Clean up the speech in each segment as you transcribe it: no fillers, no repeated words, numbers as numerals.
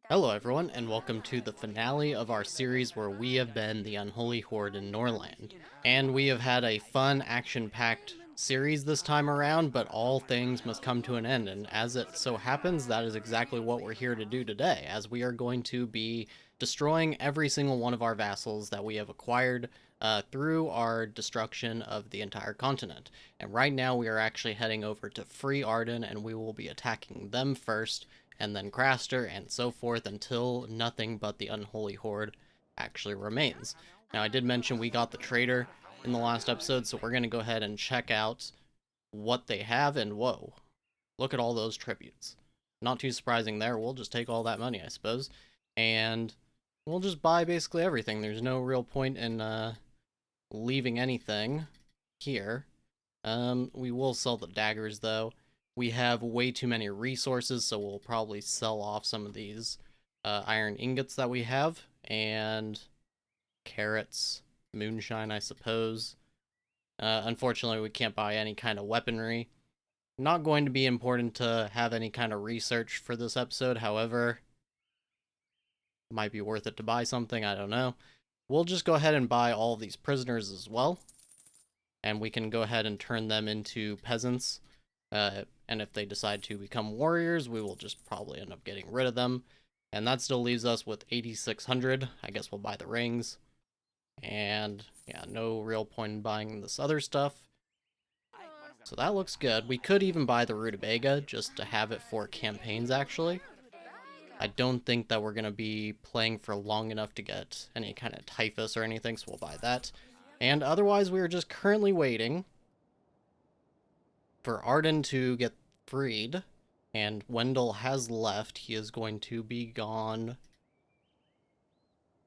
Hello everyone, and welcome to the finale of our series where we have been the Unholy Horde in Norland. And we have had a fun, action-packed series this time around, but all things must come to an end, and as it so happens, that is exactly what we're here to do today, as we are going to be destroying every single one of our vassals that we have acquired through our destruction of the entire continent. And right now we are actually heading over to Free Arden, and we will be attacking them first, and then Craster, and so forth until nothing but the Unholy Horde actually remains. Now, I did mention we got the trader in the last episode, so we're going to go ahead and check out what they have, and whoa, look at all those tributes. Not too surprising there, we'll just take all that money, I suppose, and we'll just buy basically everything. There's no real point in leaving anything here. We will sell the daggers, though. We have way too many resources, so we'll probably sell off some of these iron ingots that we have, and carrots, moonshine, I suppose. Unfortunately, we can't buy any kind of weaponry. Not going to be important to have any kind of research for this episode, however, it might be worth it to buy something, I don't know. We'll just go ahead and buy all of these prisoners as well, and we can go ahead and turn them into peasants. And if they decide to become warriors, we will just probably end up getting rid of them. And that still leaves us with 8,600. I guess we'll buy the rings. And yeah, no real point in buying this other stuff. So that looks good. We could even buy the rutabaga just to have it for campaigns, actually. I don't think that we're going to be playing for long enough to get any kind of typhus or anything, so we'll buy that. And otherwise, we are just currently waiting for Arden to get freed, and Wendell has left. He is going to be gone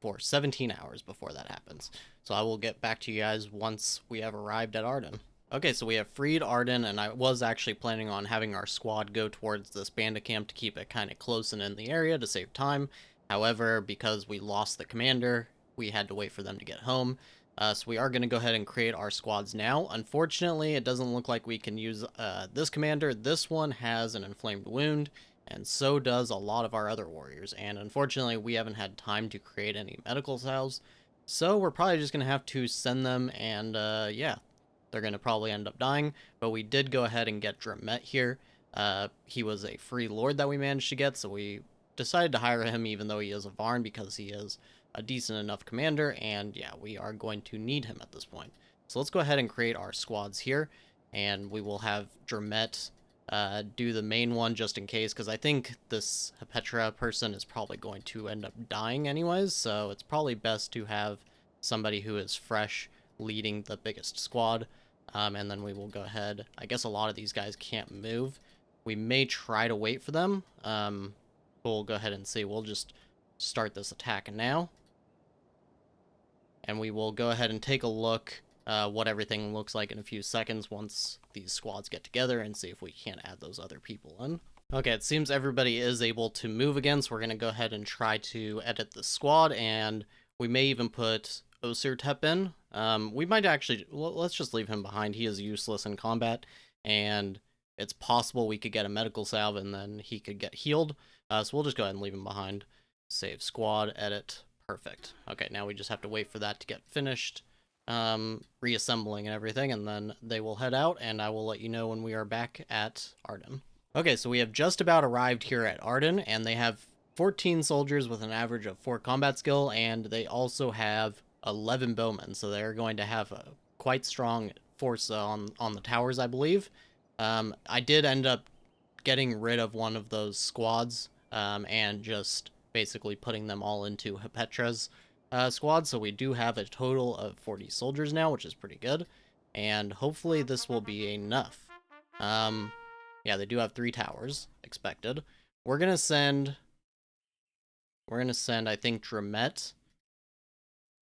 for 17 hours before that happens. So I will get back to you guys once we have arrived at Arden. Okay, so we have freed Arden, and I was actually planning on having our squad go towards this bandit camp to keep it kind of close and in the area to save time. However, because we lost the commander, we had to wait for them to get home. So we are going to go ahead and create our squads now. Unfortunately, it doesn't look like we can use this commander. This one has an inflamed wound, and so does a lot of our other warriors. And unfortunately, we haven't had time to create any medical salves. So we're probably just going to have to send them, and yeah, they're going to probably end up dying. But we did go ahead and get Dramet here. He was a free lord that we managed to get, so we decided to hire him even though he is a Varn, because he is a decent enough commander, and yeah, we are going to need him at this point. So let's go ahead and create our squads here, and we will have Dramet do the main one just in case, because I think this Hepetra person is probably going to end up dying anyways, so it's probably best to have somebody who is fresh leading the biggest squad, and then we will go ahead. I guess a lot of these guys can't move. We may try to wait for them, we'll go ahead and see. We'll just start this attack now, and we will go ahead and take a look what everything looks like in a few seconds once these squads get together, and see if we can't add those other people in. Okay, it seems everybody is able to move again, so we're going to go ahead and try to edit the squad, and we may even put Osirtep in. We might actually, let's just leave him behind. He is useless in combat, and it's possible we could get a medical salve and then he could get healed. So we'll just go ahead and leave him behind. Save squad, edit, perfect. Okay, now we just have to wait for that to get finished, reassembling and everything, and then they will head out, and I will let you know when we are back at Arden. Okay, so we have just about arrived here at Arden, and they have 14 soldiers with an average of 4 combat skill, and they also have 11 bowmen, so they're going to have a quite strong force on the towers, I believe. I did end up getting rid of one of those squads, and just basically putting them all into Hepetra's squad, so we do have a total of 40 soldiers now, which is pretty good, and hopefully this will be enough. Yeah, they do have 3 towers expected. We're gonna send, I think, Dramet,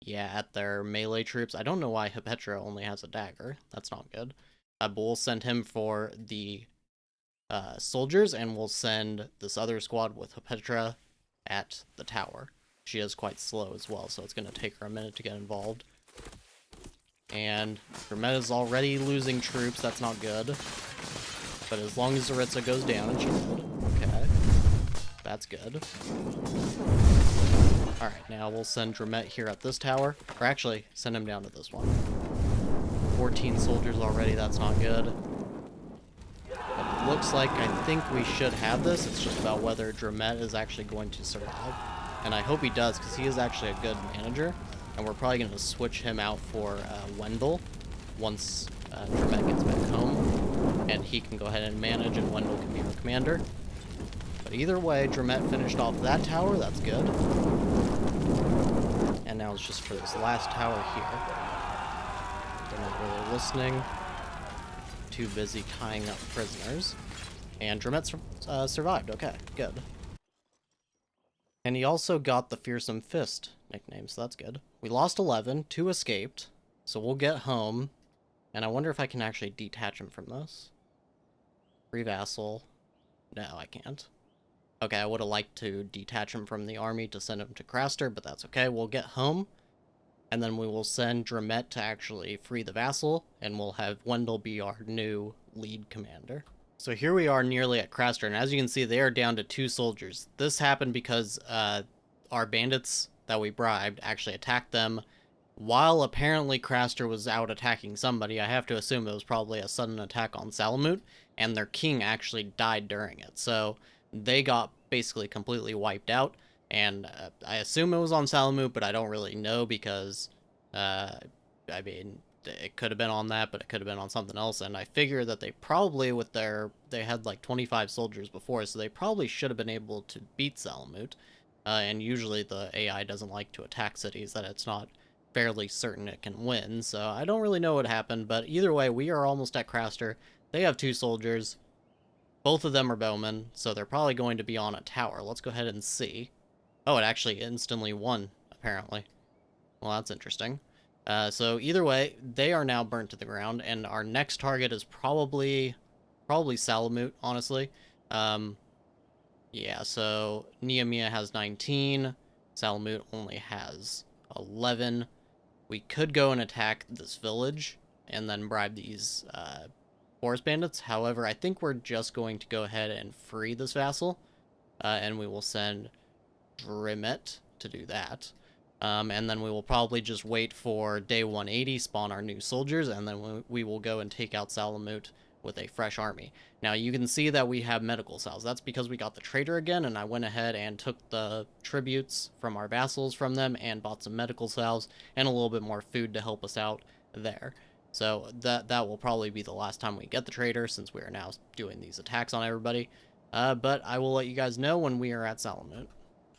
yeah, at their melee troops. I don't know why Hepetra only has a dagger. That's not good. But we'll send him for the soldiers, and we'll send this other squad with Hepetra at the tower. She is quite slow as well, so it's going to take her a minute to get involved. And Hermeta's already losing troops, that's not good. But as long as Zaritza goes down, and she did. Okay. That's good. Alright, now we'll send Dremet here at this tower. Or actually, send him down to this one. 14 soldiers already, that's not good. But it looks like I think we should have this. It's just about whether Dremet is actually going to survive. And I hope he does, because he is actually a good manager. And we're probably going to switch him out for Wendell once Dremet gets back home. And he can go ahead and manage, and Wendell can be our commander. But either way, Dremet finished off that tower. That's good. And now it's just for this last tower here. They're not really listening. Too busy tying up prisoners. And Dremet survived. Okay, good. And he also got the Fearsome Fist nickname, so that's good. We lost 11, 2 escaped, so we'll get home. And I wonder if I can actually detach him from this. Free vassal. No, I can't. Okay, I would have liked to detach him from the army to send him to Craster, but that's okay. We'll get home, and then we will send Dremet to actually free the vassal, and we'll have Wendell be our new lead commander. So here we are nearly at Craster, and as you can see, they are down to 2 soldiers. This happened because our bandits that we bribed actually attacked them while apparently Craster was out attacking somebody. I have to assume it was probably a sudden attack on Salamut, and their king actually died during it. So they got basically completely wiped out, and I assume it was on Salamut, but I don't really know because, I mean, it could have been on that, but it could have been on something else, and I figure that they probably, they had like 25 soldiers before, so they probably should have been able to beat Salamut, and usually the AI doesn't like to attack cities that it's not fairly certain it can win, so I don't really know what happened, but either way, we are almost at Craster. They have 2 soldiers. Both of them are bowmen, so they're probably going to be on a tower. Let's go ahead and see. Oh, it actually instantly won, apparently. Well, that's interesting. So either way, they are now burnt to the ground, and our next target is probably Salamut, honestly. Yeah, so Nehemiah has 19. Salamut only has 11. We could go and attack this village and then bribe these forest bandits. However, I think we're just going to go ahead and free this vassal, and we will send Dremet to do that. And then we will probably just wait for day 180, spawn our new soldiers, and then we will go and take out Salamut with a fresh army. Now, you can see that we have medical cells. That's because we got the trader again, and I went ahead and took the tributes from our vassals from them and bought some medical cells and a little bit more food to help us out there. So that will probably be the last time we get the trader, since we are now doing these attacks on everybody. But I will let you guys know when we are at Salamut.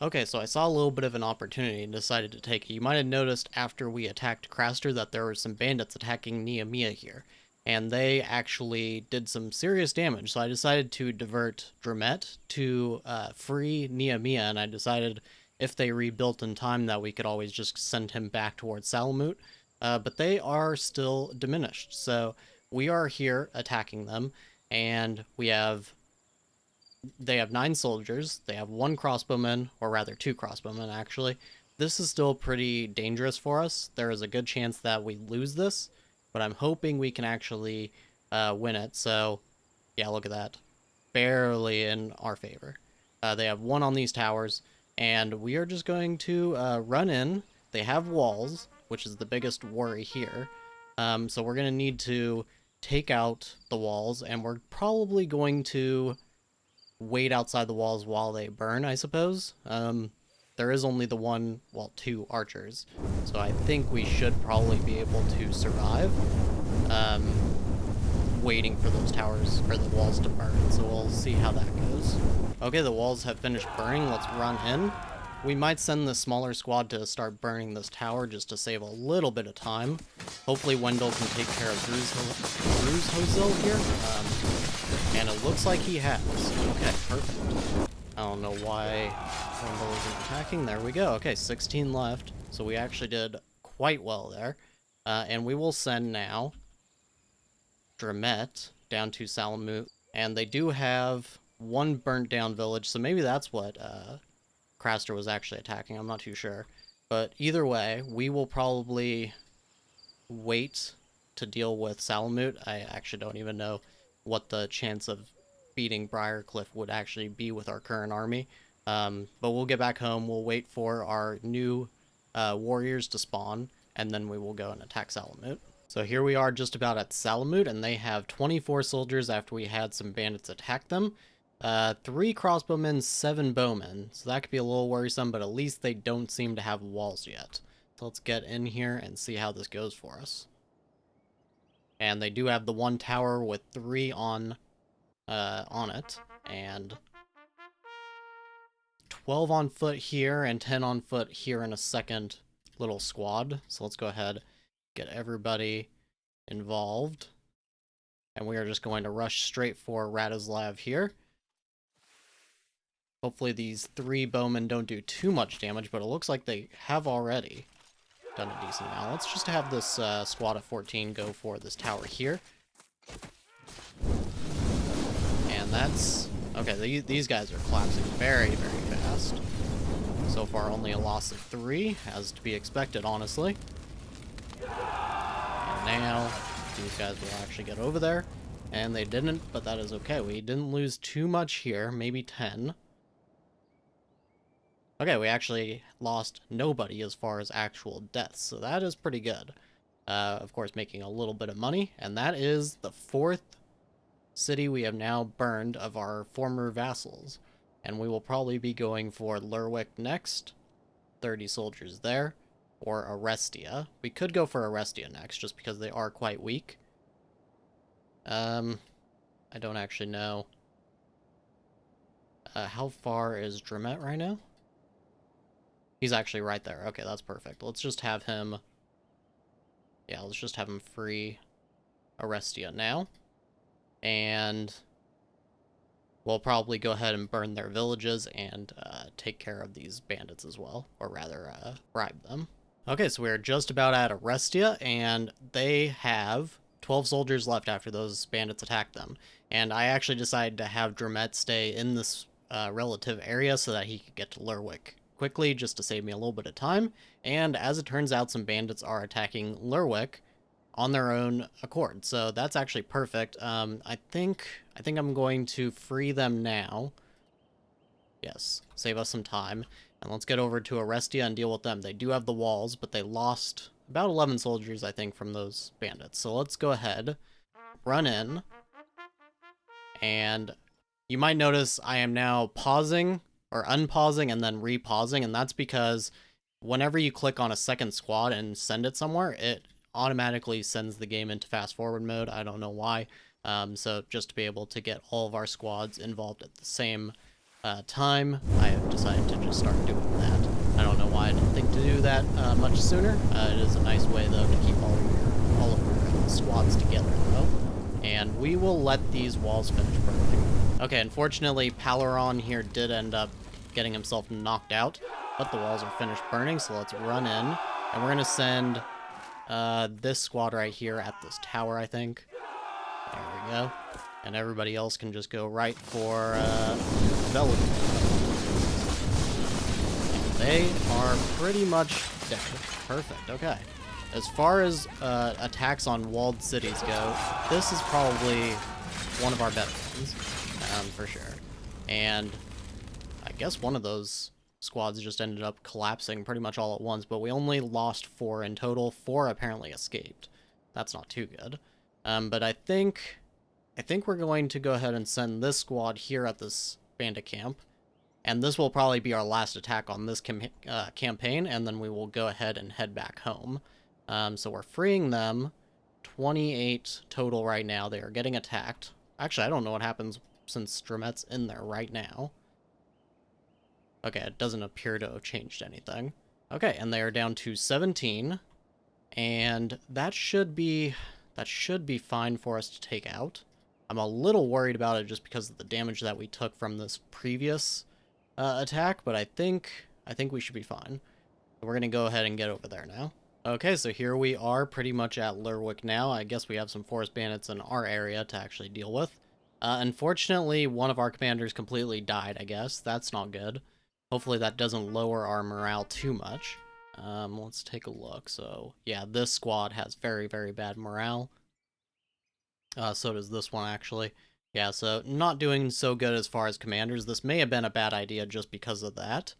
Okay, so I saw a little bit of an opportunity and decided to take it. You might have noticed after we attacked Craster that there were some bandits attacking Nehemiah here, and they actually did some serious damage, so I decided to divert Dremet to free Nehemiah, and I decided if they rebuilt in time that we could always just send him back towards Salamut, but they are still diminished, so we are here attacking them, and they have 9 soldiers, they have 1 crossbowman, or rather 2 crossbowmen actually. This is still pretty dangerous for us. There is a good chance that we lose this, but I'm hoping we can actually win it. So yeah, look at that. Barely in our favor. They have 1 on these towers, and we are just going to run in. They have walls, which is the biggest worry here. So we're going to need to take out the walls, and we're probably going to wait outside the walls while they burn, I suppose. There is only the 2 archers, so I think we should probably be able to survive, waiting for those towers, or the walls to burn, so we'll see how that goes. Okay, the walls have finished burning, let's run in. We might send the smaller squad to start burning this tower just to save a little bit of time. Hopefully Wendell can take care of Druz Hozil here. And it looks like he has. Okay, perfect. I don't know why Wendell isn't attacking. There we go. Okay, 16 left. So we actually did quite well there. And we will send now Dremet down to Salamut. And they do have 1 burnt down village, so maybe that's what Craster was actually attacking. I'm not too sure. But either way, we will probably wait to deal with Salamut. I actually don't even know what the chance of beating Briarcliff would actually be with our current army. But we'll get back home, we'll wait for our new warriors to spawn, and then we will go and attack Salamut. So here we are just about at Salamut, and they have 24 soldiers after we had some bandits attack them. 3 crossbowmen, 7 bowmen, so that could be a little worrisome, but at least they don't seem to have walls yet. So let's get in here and see how this goes for us. And they do have the 1 tower with 3 on it, and 12 on foot here and 10 on foot here in a second little squad. So let's go ahead, get everybody involved. And we are just going to rush straight for Radislav here. Hopefully these 3 bowmen don't do too much damage, but it looks like they have already done a decent amount. Let's just have this squad of 14 go for this tower here. And that's... okay, these guys are collapsing very, very fast. So far, only a loss of 3, as to be expected, honestly. And now, these guys will actually get over there. And they didn't, but that is okay. We didn't lose too much here, maybe 10. Okay, we actually lost nobody as far as actual deaths, so that is pretty good. Of course, making a little bit of money, and that is the 4th city we have now burned of our former vassals. And we will probably be going for Lerwick next. 30 soldiers there. Or Arestia. We could go for Arestia next, just because they are quite weak. I don't actually know. How far is Dramet right now? He's actually right there. Okay, that's perfect. Let's just have him... yeah, let's just have him free Arestia now. And we'll probably go ahead and burn their villages and take care of these bandits as well. Or rather, bribe them. Okay, so we're just about at Arestia, and they have 12 soldiers left after those bandits attacked them. And I actually decided to have Dramet stay in this relative area so that he could get to Lerwick quickly, just to save me a little bit of time. And as it turns out, some bandits are attacking Lerwick on their own accord, so that's actually perfect. I think I'm going to free them now. Yes, save us some time. And let's get over to Arestia and deal with them. They do have the walls, but they lost about 11 soldiers, I think, from those bandits. So let's go ahead, run in, and you might notice I am now pausing, or unpausing, and then repausing, and that's because whenever you click on a second squad and send it somewhere, it automatically sends the game into fast forward mode. I don't know why. So just to be able to get all of our squads involved at the same time, I have decided to just start doing that. I don't know why I didn't think to do that much sooner. It is a nice way, though, to keep all of your squads together, though. And we will let these walls finish burning. Okay, unfortunately, Palaron here did end up getting himself knocked out, but the walls are finished burning, so let's run in. And we're going to send this squad right here at this tower, I think. There we go. And everybody else can just go right for Velvet. And they are pretty much dead. Perfect, okay. As far as attacks on walled cities go, this is probably one of our better ones, for sure. And I guess one of those squads just ended up collapsing pretty much all at once, but we only lost 4 in total. 4 apparently escaped. That's not too good. But I think we're going to go ahead and send this squad here at this bandit camp, and this will probably be our last attack on this campaign, and then we will go ahead and head back home. So we're freeing them. 28 total right now. They are getting attacked. Actually, I don't know what happens since Dramet's in there right now. Okay, it doesn't appear to have changed anything. Okay, and they are down to 17, and that should be fine for us to take out. I'm a little worried about it just because of the damage that we took from this previous attack, but I think we should be fine. We're gonna go ahead and get over there now. Okay, so here we are pretty much at Lerwick now. I guess we have some forest bandits in our area to actually deal with. Unfortunately, one of our commanders completely died, I guess. That's not good. Hopefully that doesn't lower our morale too much. Let's take a look. So, yeah, this squad has very, very bad morale. So does this one, actually. Yeah, so not doing so good as far as commanders. This may have been a bad idea just because of that.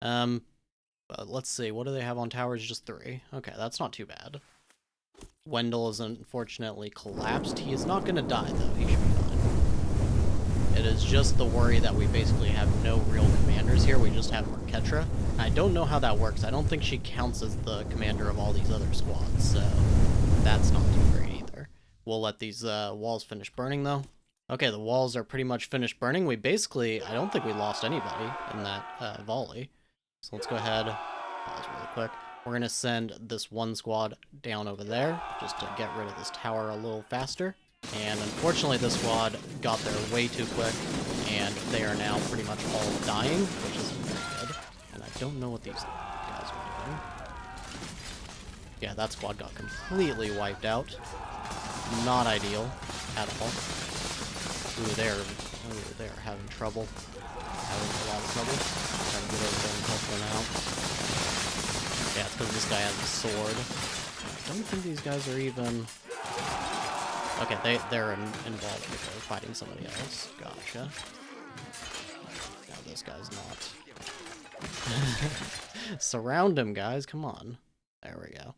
But let's see, what do they have on towers? Just 3. Okay, that's not too bad. Wendell is unfortunately collapsed. He is not going to die, though. He should be fine. It is just the worry that we basically have no real commanders here. We just have Marketra. I don't know how that works. I don't think she counts as the commander of all these other squads, so that's not too great either. We'll let these walls finish burning, though. Okay, the walls are pretty much finished burning. We basically, I don't think we lost anybody in that volley. So let's go ahead, pause really quick. We're going to send this one squad down over there just to get rid of this tower a little faster. And unfortunately, this squad got there way too quick, and they are now pretty much all dying, which isn't very good. And I don't know what these guys are doing. Yeah, that squad got completely wiped out. Not ideal at all. Ooh, they're having trouble. Having a lot of trouble. Trying to get over there and help them out. Yeah, it's because this guy has a sword. I don't think these guys are even... Okay, they're involved with fighting somebody else. Gotcha. Now this guy's not. Surround him, guys. Come on. There we go.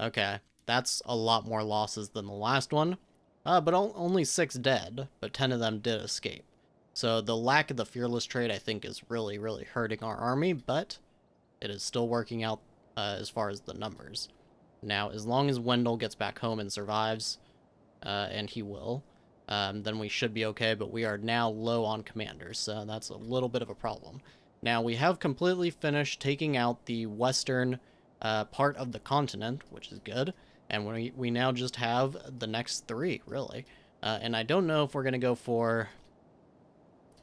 Okay, that's a lot more losses than the last one. But only 6 dead, but 10 of them did escape. So the lack of the fearless trait, I think, is really, really hurting our army, but it is still working out as far as the numbers. Now, as long as Wendell gets back home and survives, and he will, then we should be okay, but we are now low on commanders, so that's a little bit of a problem. Now, we have completely finished taking out the western part of the continent, which is good. And we now just have the next 3, really. And I don't know if we're going to go for...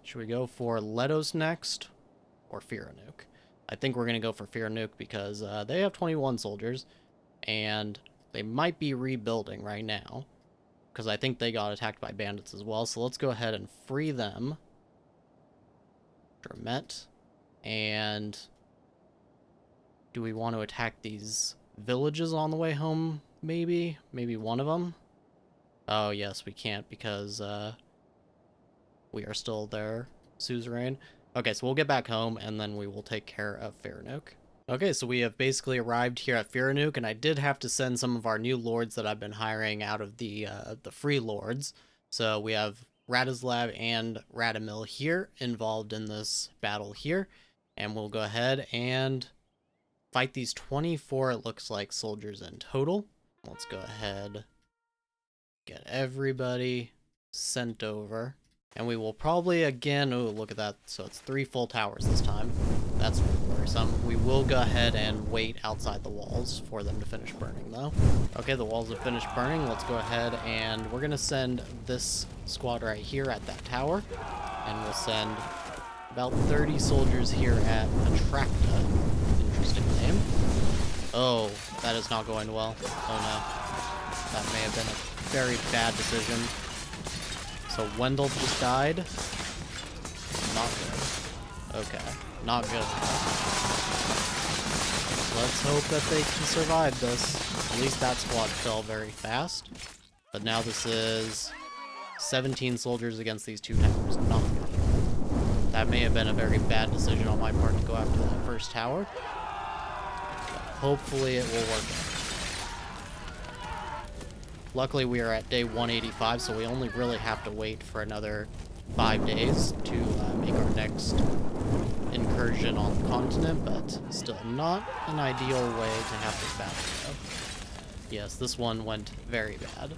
Should we go for Letos next? Or Fearanuk? I think we're going to go for Fearanuk because they have 21 soldiers. And they might be rebuilding right now. Because I think they got attacked by bandits as well. So let's go ahead and free them. Dramet. And... do we want to attack these villages on the way home? Maybe one of them. Oh yes, we can't because we are still there, suzerain. Okay, so we'll get back home and then we will take care of Fearanuk. Okay, so we have basically arrived here at Fearanuk, and I did have to send some of our new lords that I've been hiring out of the free lords. So we have Radislav and Radamil here involved in this battle here, and we'll go ahead and fight these 24, it looks like, soldiers in total. Let's go ahead, get everybody sent over. And we will probably again, oh, look at that. So it's 3 full towers this time. That's worrisome. We will go ahead and wait outside the walls for them to finish burning, though. Okay, the walls have finished burning. Let's go ahead and we're going to send this squad right here at that tower. And we'll send about 30 soldiers here at Attracta. Interesting name. Oh, that is not going well. Oh no. That may have been a very bad decision. So Wendell just died. Not good. Okay. Not good. Let's hope that they can survive this. At least that squad fell very fast. But now this is 17 soldiers against these 2 towers. Not good. That may have been a very bad decision on my part to go after that first tower. Hopefully it will work out. Luckily we are at day 185, so we only really have to wait for another 5 days to make our next incursion on the continent, but still not an ideal way to have this battle go. Yes, this one went very bad.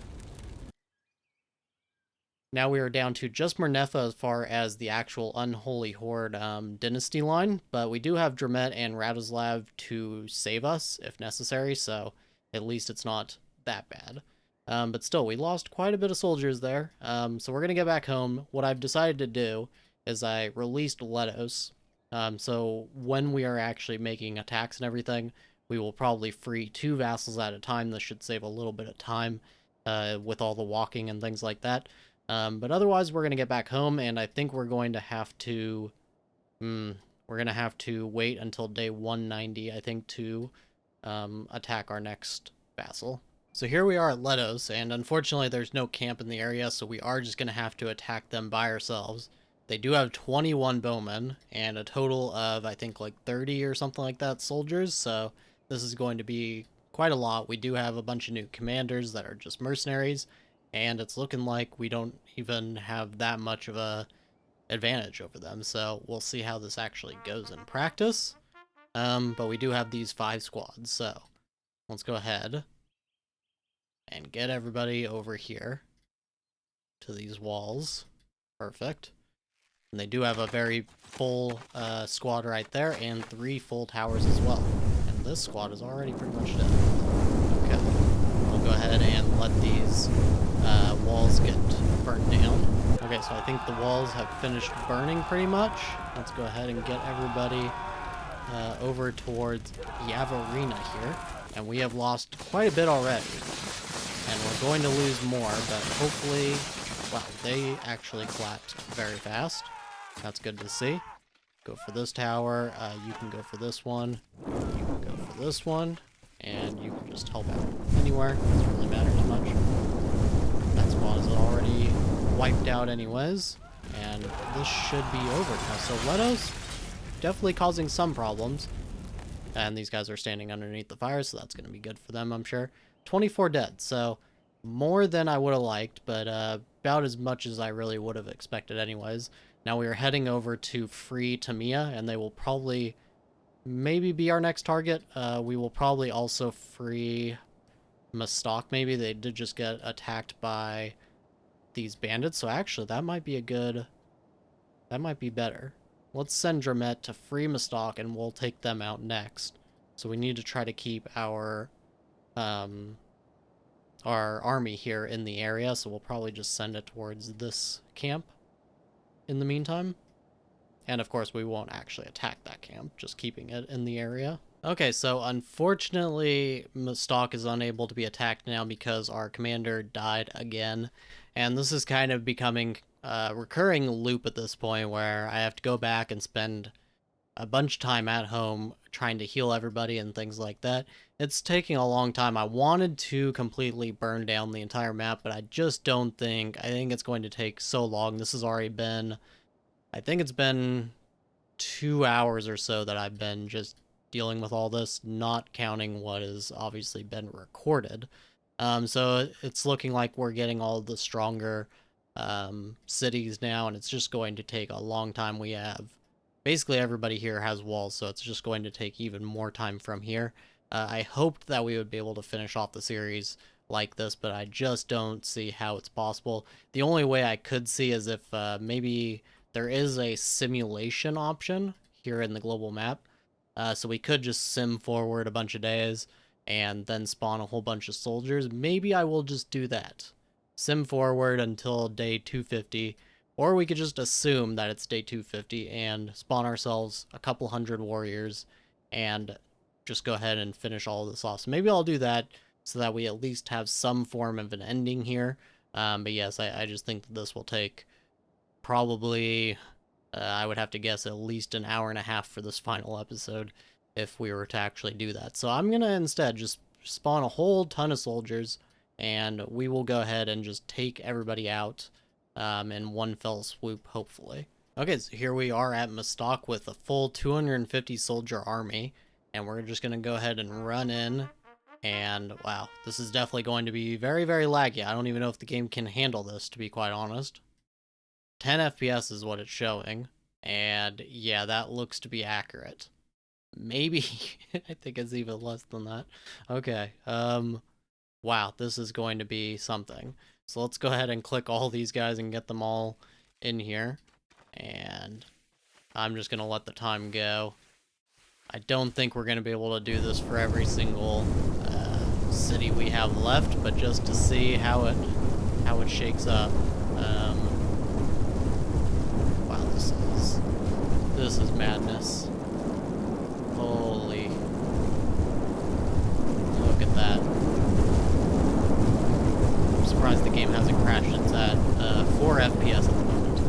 Now we are down to just Murnefa as far as the actual Unholy Horde dynasty line, but we do have Dramet and Radislav to save us if necessary, so at least it's not that bad. But still, we lost quite a bit of soldiers there, so we're going to get back home. What I've decided to do is I released Letos, so when we are actually making attacks and everything, we will probably free 2 vassals at a time. This should save a little bit of time with all the walking and things like that. But otherwise, we're going to get back home, and I think we're going to have to... we're going to have to wait until day 190, I think, to attack our next vassal. So here we are at Letos, and unfortunately there's no camp in the area, so we are just going to have to attack them by ourselves. They do have 21 bowmen, and a total of, I think, like 30 or something like that soldiers, so this is going to be quite a lot. We do have a bunch of new commanders that are just mercenaries, and it's looking like we don't even have that much of a advantage over them, so we'll see how this actually goes in practice. But we do have these 5 squads, so let's go ahead and get everybody over here to these walls. Perfect. And they do have a very full squad right there, and 3 full towers as well. And this squad is already pretty much dead. Okay. We'll go ahead and let these walls get burnt down. Okay, so I think the walls have finished burning pretty much. Let's go ahead and get everybody over towards Yavarina here. And we have lost quite a bit already. And we're going to lose more, but hopefully, wow, they actually collapsed very fast. That's good to see. Go for this tower, you can go for this one, you can go for this one, and you can just help out anywhere. Doesn't really matter too much. That squad is already wiped out anyways, and this should be over now. So Leto's definitely causing some problems. And these guys are standing underneath the fire, so that's going to be good for them, I'm sure. 24 dead, so more than I would have liked, but about as much as I really would have expected anyways. Now we are heading over to free Tamiya, and they will probably maybe be our next target. We will probably also free Mastok, maybe. They did just get attacked by these bandits, so actually that might be a good... that might be better. Let's send Dramet to free Mastok, and we'll take them out next. So we need to try to keep our army here in the area, so we'll probably just send it towards this camp in the meantime. And of course, we won't actually attack that camp, just keeping it in the area. Okay, so unfortunately, Mastok is unable to be attacked now because our commander died again. And this is kind of becoming a recurring loop at this point where I have to go back and spend a bunch of time at home trying to heal everybody and things like that. It's taking a long time. I wanted to completely burn down the entire map, but I just don't think... I think it's going to take so long. This has already been... I think it's been 2 hours or so that I've been just dealing with all this, not counting what has obviously been recorded. So it's looking like we're getting all the stronger cities now, and it's just going to take a long time. We have... basically everybody here has walls, so it's just going to take even more time from here. I hoped that we would be able to finish off the series like this, but I just don't see how it's possible. The only way I could see is if maybe there is a simulation option here in the global map. So we could just sim forward a bunch of days and then spawn a whole bunch of soldiers. Maybe I will just do that. Sim forward until day 250. Or we could just assume that it's day 250 and spawn ourselves a couple hundred warriors and just go ahead and finish all of this off. So maybe I'll do that so that we at least have some form of an ending here. But yes, I just think that this will take probably, I would have to guess, at least an hour and a half for this final episode if we were to actually do that. So I'm going to instead just spawn a whole ton of soldiers, and we will go ahead and just take everybody out in one fell swoop, hopefully. Okay, so here we are at Mastok with a full 250 soldier army, and we're just going to go ahead and run in, and wow, this is definitely going to be very, very laggy. I don't even know if the game can handle this, to be quite honest. 10 FPS is what it's showing, and yeah, that looks to be accurate. Maybe, I think it's even less than that. Okay, wow, this is going to be something. So let's go ahead and click all these guys and get them all in here. And I'm just going to let the time go. I don't think we're going to be able to do this for every single city we have left, but just to see how it shakes up. Wow, this is madness. Holy. Look at that. Surprised the game hasn't crashed. It's at 4 FPS at the moment,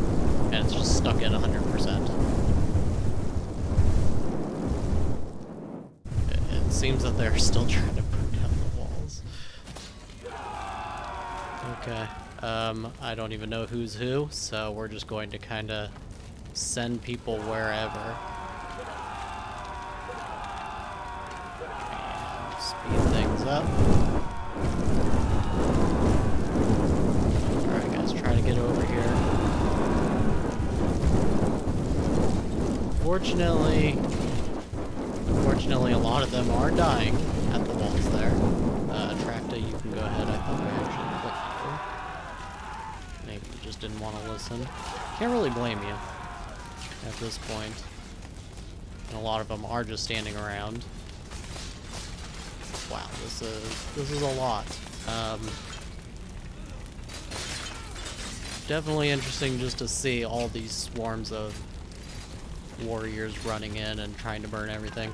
and it's just stuck at 100%. It seems that they're still trying to burn down the walls. Okay. I don't even know who's who, so we're just going to kind of send people wherever. And speed things up. Alright guys, try to get over here. Unfortunately, a lot of them are dying at the walls there. Tracta, you can go ahead. I thought I actually clicked you. Maybe you just didn't want to listen. Can't really blame you at this point. And a lot of them are just standing around. Wow, this is a lot. Definitely interesting just to see all these swarms of warriors running in and trying to burn everything.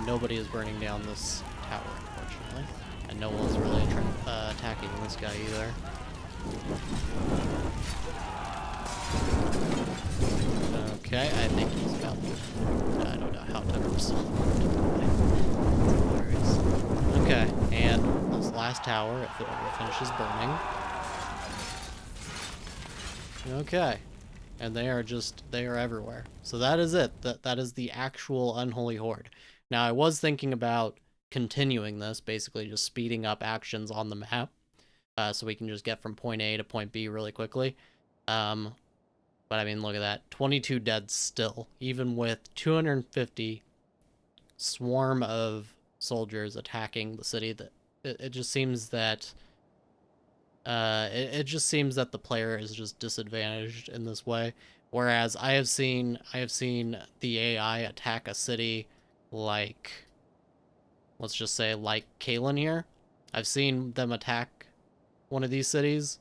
Nobody is burning down this tower, unfortunately. And no one's really attacking this guy either. Okay, I think he's about... I don't know how to resolve. Okay, and this last tower, if it ever finishes burning. Okay. And they are everywhere. So that is it. That is the actual Unholy Horde. Now, I was thinking about continuing this, basically just speeding up actions on the map, so we can just get from point A to point B really quickly. But I mean, look at that. 22 dead still, even with 250 swarm of soldiers attacking the city. That it just seems that it just seems that the player is just disadvantaged in this way. Whereas I have seen the AI attack a city like, let's just say like Kalen here. I've seen them attack one of these cities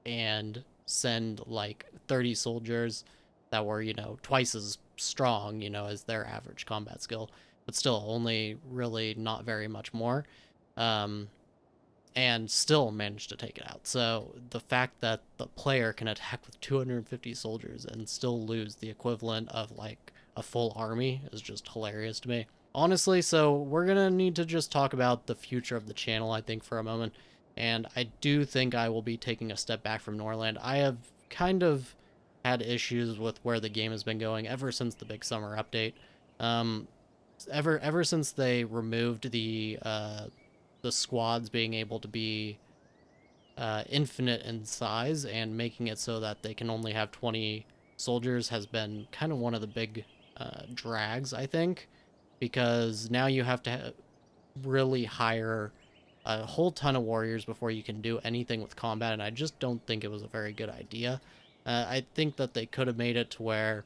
and send like 30 soldiers that were, you know, twice as strong, you know, as their average combat skill, but still only really not very much more. And still managed to take it out. So the fact that the player can attack with 250 soldiers and still lose the equivalent of like a full army is just hilarious to me. Honestly, so we're gonna need to just talk about the future of the channel, I think, for a moment. And I do think I will be taking a step back from Norland. I have kind of had issues with where the game has been going ever since the big summer update. Ever since they removed the squads being able to be infinite in size and making it so that they can only have 20 soldiers has been kind of one of the big drags, I think, because now you have to really hire a whole ton of warriors before you can do anything with combat, and I just don't think it was a very good idea. I think that they could have made it to where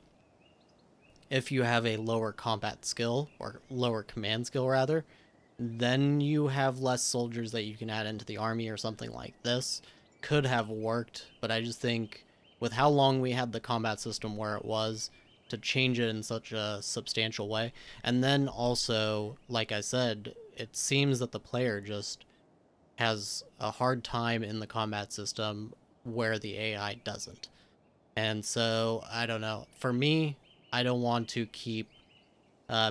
if you have a lower combat skill, or lower command skill rather, then you have less soldiers that you can add into the army or something like this. Could have worked, but I just think with how long we had the combat system where it was, to change it in such a substantial way. And then also, like I said, it seems that the player just has a hard time in the combat system where the AI doesn't. And so, I don't know. For me, I don't want to keep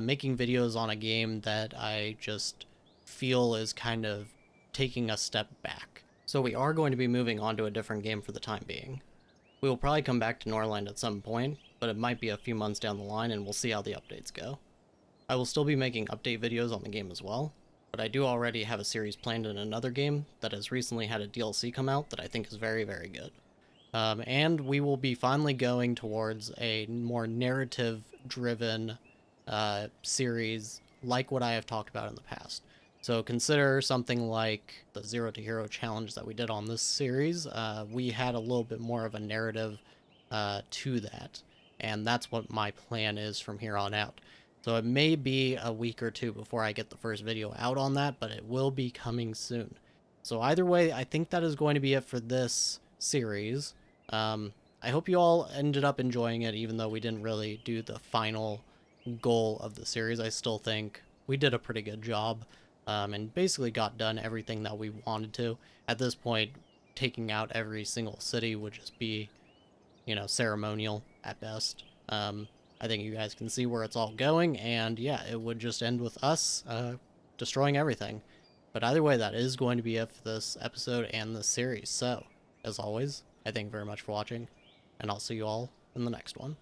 making videos on a game that I just feel is kind of taking a step back. So we are going to be moving on to a different game for the time being. We will probably come back to Norland at some point, but it might be a few months down the line and we'll see how the updates go. I will still be making update videos on the game as well, but I do already have a series planned in another game that has recently had a DLC come out that I think is very, very good. And we will be finally going towards a more narrative-driven series like what I have talked about in the past. So consider something like the Zero to Hero challenge that we did on this series. We had a little bit more of a narrative to that, and that's what my plan is from here on out. So it may be a week or two before I get the first video out on that, but it will be coming soon. So either way, I think that is going to be it for this series. I hope you all ended up enjoying it, even though we didn't really do the final goal of the series. I still think we did a pretty good job, and basically got done everything that we wanted to. At this point, taking out every single city would just be, you know, ceremonial at best. I think you guys can see where it's all going, and yeah, it would just end with us destroying everything. But either way, that is going to be it for this episode and this series. So, as always, I thank you very much for watching, and I'll see you all in the next one.